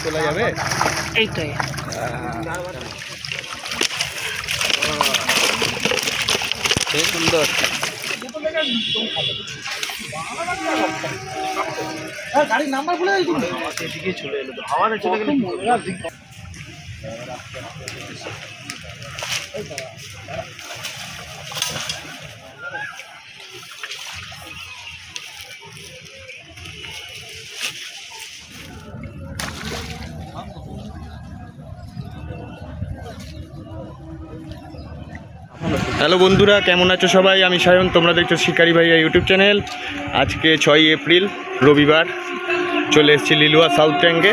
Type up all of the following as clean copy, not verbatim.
তোলা যাবে এইটাই সুন্দর। গাড়ির নাম্বার বলে এদিকে চলে এলো তো, হাওয়াতে চলে গেলে হ্যালো বন্ধুরা, কেমন আছো সবাই? আমি সায়ন, তোমরা দেখছো শিকারি ভাইয়া ইউটিউব চ্যানেল। আজকে 6 এপ্রিল রবিবার, চলে এসেছি লিলুয়া সাউথ ট্যাঙ্কে।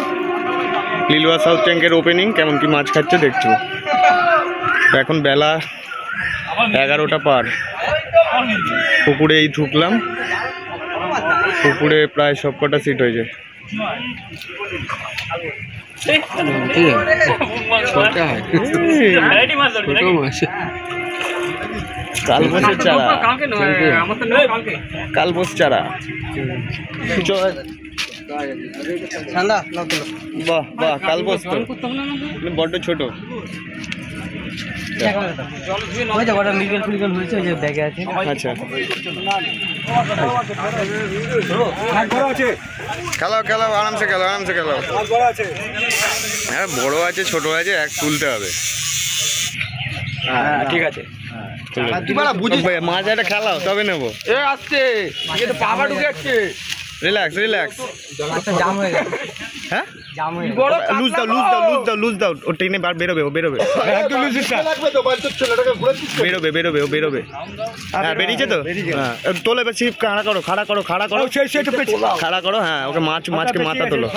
লিলুয়া সাউথ ট্যাঙ্কের ওপেনিং, কেমন কি মাছ খাচ্ছে দেখছো। এখন বেলা 11টা পার। পুকুরে এই ঢুকলাম, পুকুরে প্রায় সব কটা সিট হয়েছে। কালবোসের চারা, কালবোস চারা। বাহ বাহ, কালবোস তো বড্ড ছোট। আচ্ছা, খেলাও খেলাও, আরামসে খেলাও, আরামসে খেলাও। হ্যাঁ, বড় আছে ছোট আছে, এক তুলতে হবে। হ্যাঁ ঠিক আছে, মাছ একটা খেলাও তবে নেবো। Relax relax. হ্যাঁ, লুজ দাও লুজ দাও লুজ দাও লুজ দাও। ও ট্রেনে বেরোবে, ও বেরোবে, বেরোবে বেরোবে, ও বেরোবে। হ্যাঁ বেরিয়েছে তো। হ্যাঁ তোলো এবার, ছিপ খাড়া করো, খাড়া করো, খাড়া করো, খাড়া করো। হ্যাঁ ওকে মাছকে মাথা তোলো।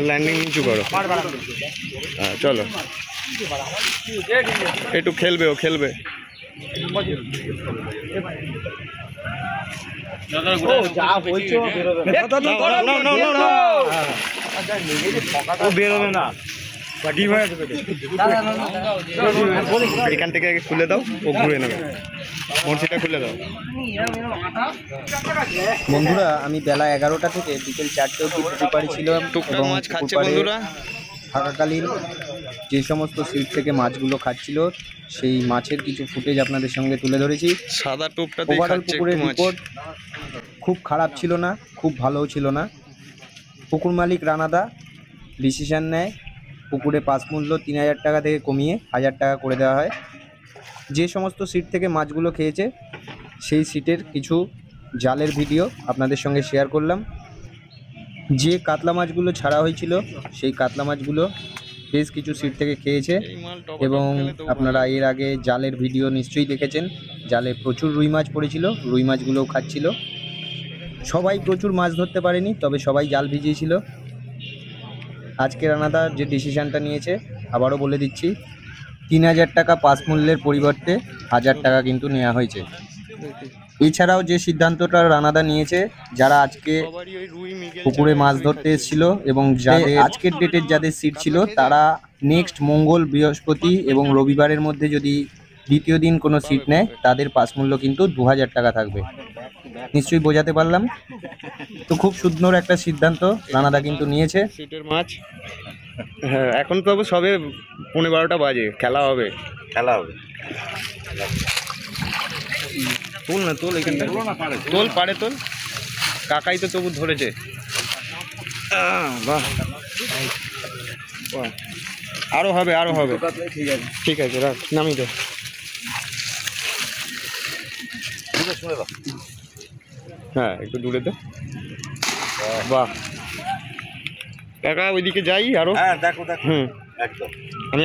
ল্যান্ডিং নিচু করো। হ্যাঁ চলো, একটু খেলবে, ও খেলবে। বেরোবে না, এখান থেকে খুলে দাও, ও ঘুরে নেবে। মরছিটা খুলে দাও। বন্ধুরা, আমি বেলা 11টা থেকে বিকেল 4টে অবধি পুকুর পাড়ে ছিলাম। টুকটাক মাছ খাচ্ছে বন্ধুরা। থাকাকালীন যে সমস্ত সিট থেকে মাছগুলো খাচ্ছিল, সেই মাছের কিছু ফুটেজ আপনাদের সঙ্গে তুলে ধরেছি। সাদা টোপটা ওভারঅল পুকুরের রিপোর্ট খুব খারাপ ছিল না, খুব ভালোও ছিল না। পুকুর মালিক রানাদা ডিসিশন নেয় পুকুরে পাস মূল্য 3000 টাকা থেকে কমিয়ে 1000 টাকা করে দেওয়া হয়। যে সমস্ত সিট থেকে মাছগুলো খেয়েছে, সেই সিটের কিছু জালের ভিডিও আপনাদের সঙ্গে শেয়ার করলাম। যে কাতলা মাছগুলো ছাড়া হয়েছিল, সেই কাতলা মাছগুলো বেশ কিছু সিট থেকে খেয়েছে। এবং আপনারা এর আগে জালের ভিডিও নিশ্চয়ই দেখেছেন, জালে প্রচুর রুই মাছ পড়েছিল, রুই মাছগুলোও খাচ্ছিল। সবাই প্রচুর মাছ ধরতে পারেনি, তবে সবাই জাল ভিজিয়েছিল। আজকে রানাদা যে ডিসিশানটা নিয়েছে, আবারও বলে দিচ্ছি, 3000 টাকা পাস মূল্যের পরিবর্তে 1000 টাকা কিন্তু নেওয়া হয়েছে। এছাড়াও যে সিদ্ধান্তটা রানাদা নিয়েছে, যারা আজকে পুকুরে মাছ ধরতে এসেছিল এবং যাদের আজকের ডেটের যাদের সিট ছিল, তারা নেক্সট মঙ্গল, বৃহস্পতি এবং রবিবারের মধ্যে যদি দ্বিতীয় দিন কোনো সিট নেয়, তাদের পাস মূল্য কিন্তু 2000 টাকা থাকবে। নিশ্চয়ই বোঝাতে পারলাম তো। খুব সুন্দর একটা সিদ্ধান্ত রানাদা কিন্তু নিয়েছে। সিটের মাছ, হ্যাঁ এখন তো সবে 11:15 বাজে, খেলা হবে, খেলা হবে। তোল না, তোল এখানটা, তোল পারে তোল। কাকাই তো তবু ধরেছে। বাহ, আরো হবে, আরো হবে। ঠিক আছে, রাখ, নামিয়ে দে। হ্যাঁ একটু দূরে দে। বাহ কাকা, ওইদিকে যাই আরো। হুম, আমি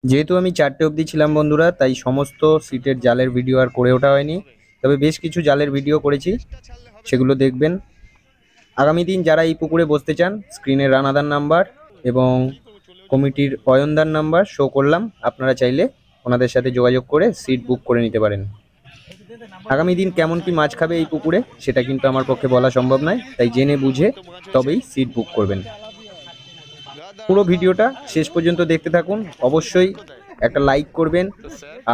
যেহেতু আমি 4টে অবধি ছিলাম বন্ধুরা, তাই সমস্ত সিটের জালের ভিডিও আর করে ওঠা হয়নি, তবে বেশ কিছু জালের ভিডিও করেছি, সেগুলো দেখবেন। আগামী দিন যারা এই পুকুরে বসতে চান, স্ক্রিনে রানাদার নাম্বার এবং কমিটির অয়নদার নাম্বার শো করলাম, আপনারা চাইলে ওনাদের সাথে যোগাযোগ করে সিট বুক করে নিতে পারেন। আগামী দিন কেমন কি মাছ খাবে এই পুকুরে, সেটা কিন্তু আমার পক্ষে বলা সম্ভব নয়, তাই জেনে বুঝে তবেই সিট বুক করবেন। পুরো ভিডিওটা শেষ পর্যন্ত দেখতে থাকুন। অবশ্যই একটা লাইক করবেন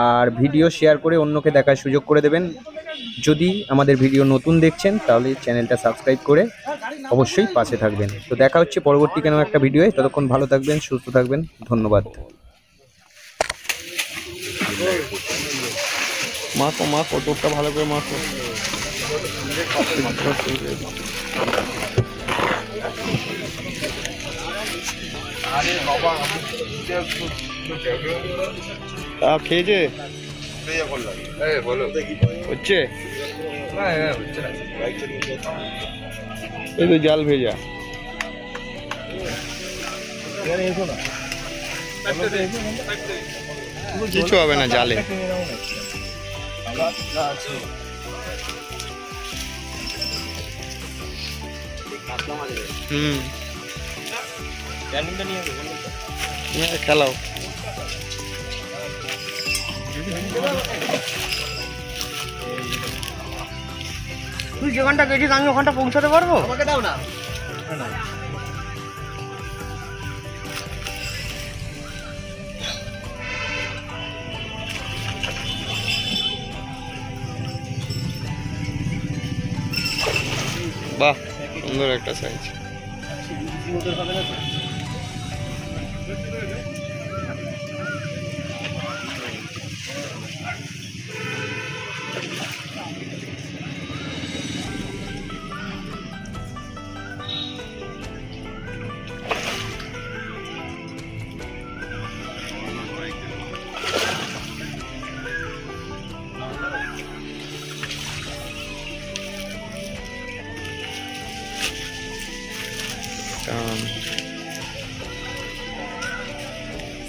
আর ভিডিও শেয়ার করে অন্যকে দেখার সুযোগ করে দেবেন। যদি আমাদের ভিডিও নতুন দেখছেন তাহলে চ্যানেলটা সাবস্ক্রাইব করে অবশ্যই পাশে থাকবেন। তো দেখা হচ্ছে পরবর্তী কোনো একটা ভিডিওয়ে, ততক্ষণ ভালো থাকবেন, সুস্থ থাকবেন, ধন্যবাদ। মাখো মাখো, টোপটা ভালো করে মাখো। খেয়েছে হচ্ছে এই তো জাল ভেজা। কিছু হবে না জালে। খেলাও তুই যেখানটা গেছিস আমি ওখানটা পৌঁছাতে পারবো? আমাকে দাও না। বাহ, সুন্দর একটা সাইজ।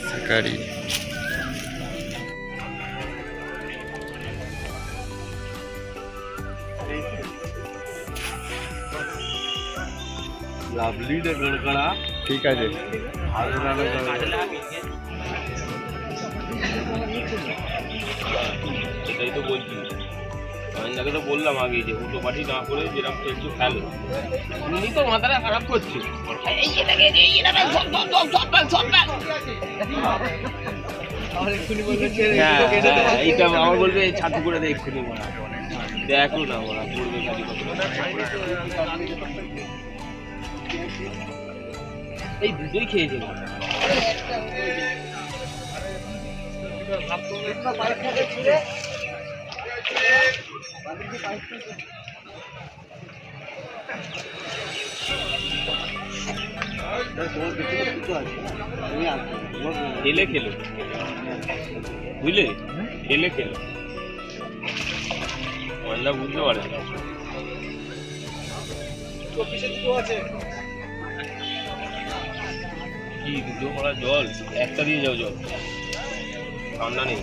শিকারি লাভলি রে গড়গড়া। ঠিক আছে। এটাই তো বলছি, আমি তো বললাম আগে যে উল্টো পাঠি না করে যেরকম একটু খেলো। উনি তো মাথাটা খারাপ করছে। এইটা আমার বলবে ছাতু করে দেয় এক্ষুনি মারা, দেখো না ওরা পড়বে খালি কত। এই দুটোই খেয়েছে খেলে খেলো, বুঝলে, খেলে খেলো অন্যা বুঝতে পারে না। কি দুটো করা জল, একটা দিয়ে যাও জল, ঠান্ডা নেই।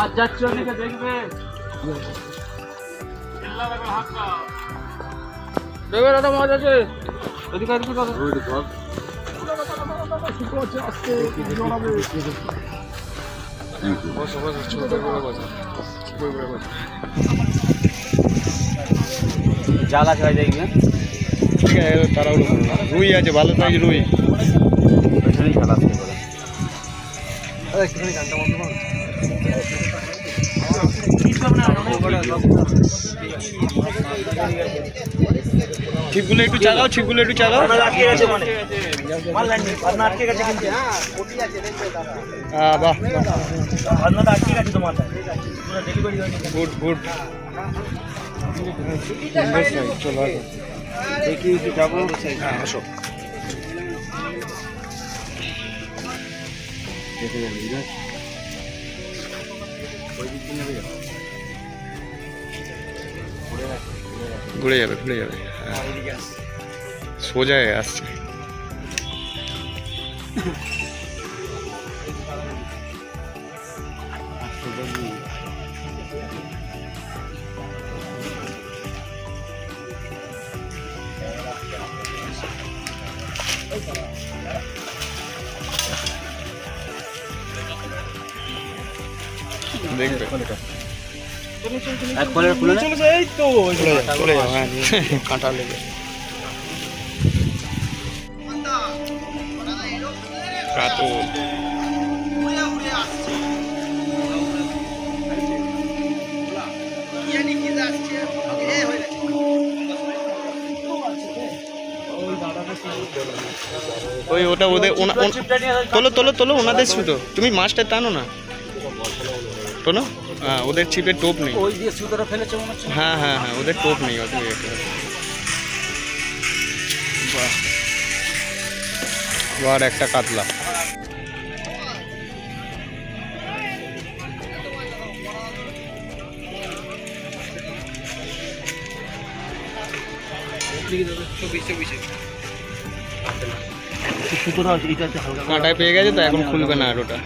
আজ যাচ্ছে ওদিকে দেখবে, দেখবে দাদা মাছ আছে ওদিকে ওদিকে দাদা। জাল আছে ভাই দেখবে, ঠিক আছে তারাও রুই আছে, ভালো সাইজ রুই। জাল আসতে পারে। ছিপগুলো একটু চাগাও, ছিপগুলো একটু চাগাও। বাহ, গুড গুড। চলো দেখি যাবো, আসো। ঘুরে যাবে ঘুরে যাবে, সোজা আসছে। দেখবে এই তো চলে যাও হ্যাঁ কাঁটা লেগে কাতল ওই ওটা ওদের তোলো তোলো তোলো ওনাদের শুধু তুমি মাছটা টানো না তোলো হ্যাঁ ওদের ছিপের টোপ নেই হ্যাঁ হ্যাঁ হ্যাঁ ওদের টোপ নেই ওদের বাহ আর একটা কাতলা কাঁটায় পেয়ে গেছে তো এখন খুলবে না আর ওটা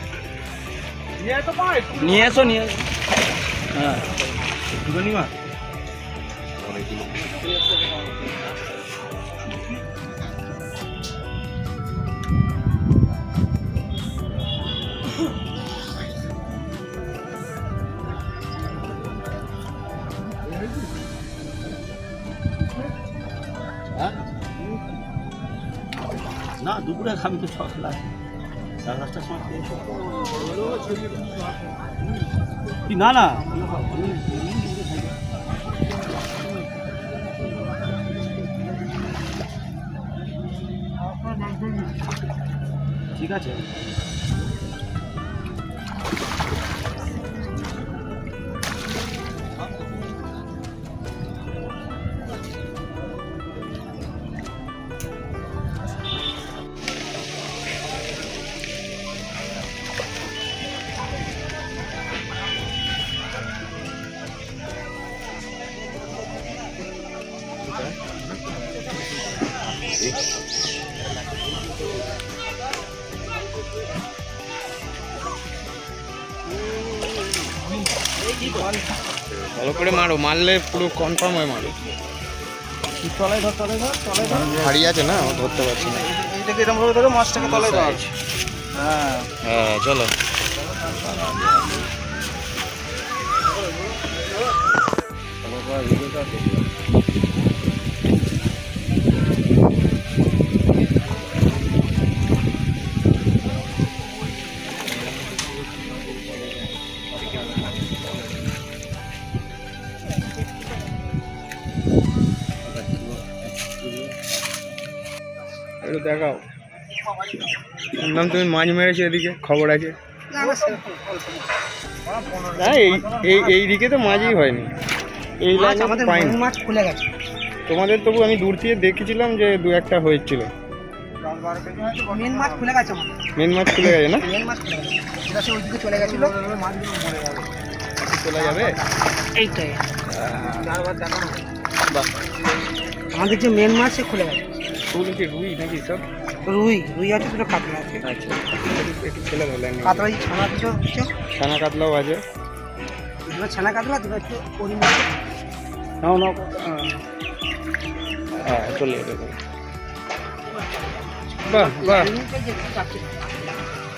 নিয়ে এসো হ্যাঁ না দুপুরে খাবি তো সকাল 5:30টার সময় না না ঠিক আছে ভালো করে মারো মারলে পুরো কনফার্ম হয়ে মারো তলায় ধর হারিয়ে আছে না ধরতে পারছি না এইটাকে এরকম ভাবে ধরো মাছটাকে তলায় ধর হ্যাঁ হ্যাঁ চলো একটু দেখাও শুনলাম তুমি মাছ মেরেছো এদিকে খবর আছে না এই দিকে তো মাছই হয়নি এই লাইনে পাইনি মাছ খুলে গেছে তোমাদের তবু আমি দূর থেকে দেখেছিলাম যে দু একটা হয়েছিল মেন মাছ খুলে গেছে মেন মাছ খুলে গেছে না মেন মাছ খুলে গেছে এটা সে ওইদিকে চলে গেছিল মাছগুলো মরে যাবে চলে যাবে এইটাই চারবার দেখানো বাহ আমাদের যে মেন মাছ সে খুলে গেছে ওগুলো কি রুই নাকি সব রুই আছে দুটো কাতলা আছে আচ্ছা একটু ছেলে ধরলেন কাতলা এই ছানা দুটো হচ্ছে ছানা কাতলাও আছে দুটো ছানা কাতলা দুটো হচ্ছে ওরি মাছ নাও নাও হ্যাঁ চলে যাবে বাহ বাহ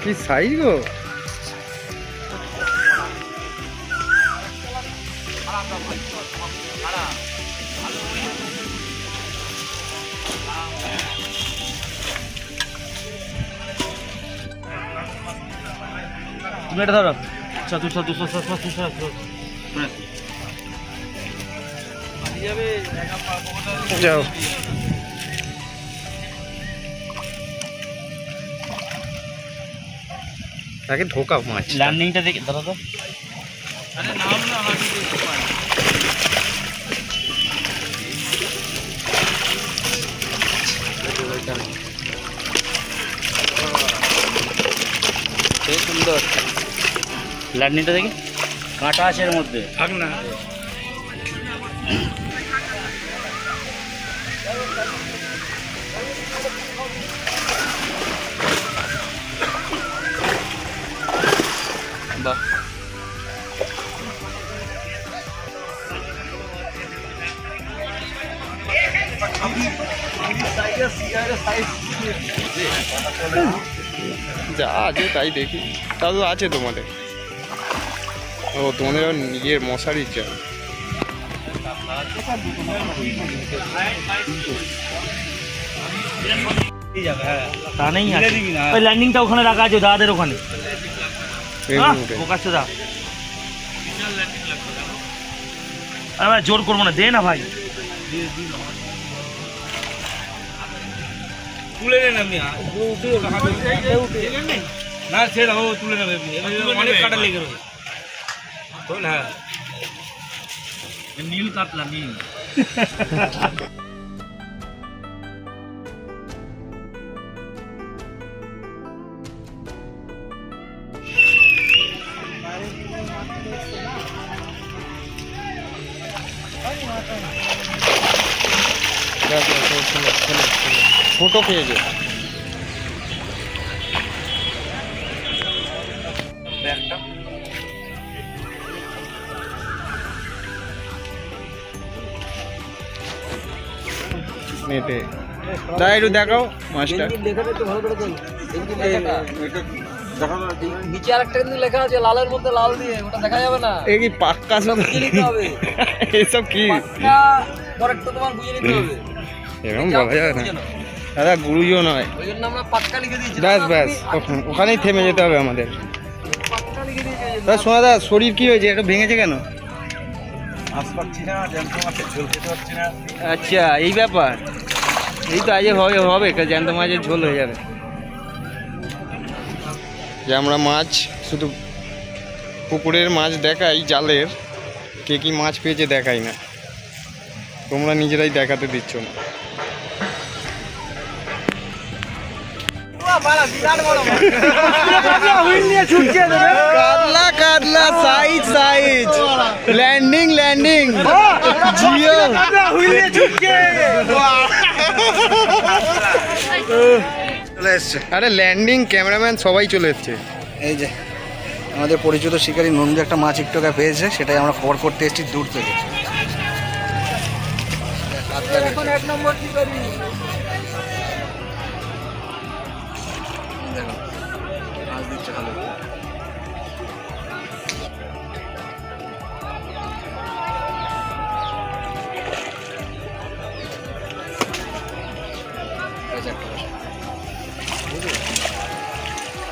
কি সাইজ গো তুমি এটা ধরো যাও তাকে ঢোকাও মাছ লার্নিংটা দেখে ধরো তো সুন্দর লার্নিংটা দেখি কাঁটা আছে এর মধ্যে থাক না বাহ যা আছে তাই দেখি তাও তো আছে তোমাদের ও তোমাদের নিজের মশারির চাল। তা নেই আছে। ওই ল্যান্ডিংটা ওখানে রাখা আছে দাদাদের ওখানে। ওকাছে দা আরে ভাই জোর করবো না, দে না ভাই। তুলে নেন আপনি না, ছেড়ে ও তুলে নেবে, অনেক কাটা লেগে রয়েছে। হ্যাঁ নীল কাতলা নীল। ফটো খেয়েছে। নেটে দা একটু দেখাও মাছটা। নিচে আরেকটা কিন্তু লেখা আছে লালের মধ্যে লাল দিয়ে, ওটা দেখা যাবে না। এই কি পাক্কা সব নিতে হবে এসব কি পরেরটা তোমার বুঝে নিতে হবে। এরকম বলা যাবে না দাদা, গুরুজন নয়। ওই জন্য আমরা পাক্কা লিখে দিয়েছি। ব্যাস ব্যাস ওখানেই থেমে যেতে হবে আমাদের। দাদা শোনা দা, শরীর কি হয়েছে, একটু ভেঙেছে কেন? আচ্ছা এই ব্যাপার, এই তো আজকে হবে হবে জ্যান্ত মাছের ঝোল হয়ে যাবে। যে আমরা মাছ শুধু পুকুরের মাছ দেখাই জালের, কে কি মাছ পেয়েছে দেখাই না, তোমরা নিজেরাই দেখাতে দিচ্ছ না। কাতলা কাতলা size size, landing landing Jio. চলে এসছে আরে ল্যান্ডিং ক্যামেরাম্যান সবাই চলে এসছে। এই যে আমাদের পরিচিত শিকারী নন্দী একটা মাছ একটু পেয়েছে, সেটাই আমরা খবর করতে এসেছি দূর থেকে। এখন এক নম্বর কি করি? মাছ দিচ্ছে ভালো।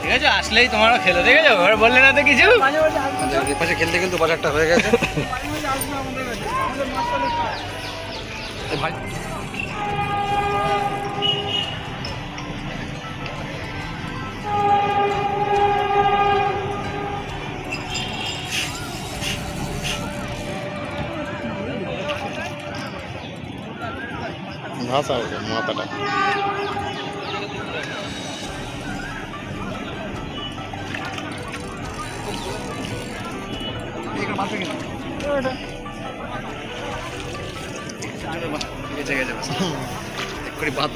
ঠিক আছে, আসলেই তোমরা খেলে দেখে যাবো, বললে না তো কিছু। এর পাশে খেলতে খেলতে বাজারটা হয়ে গেছে। ভাষা মাথাটা গেছে গেছে বাদ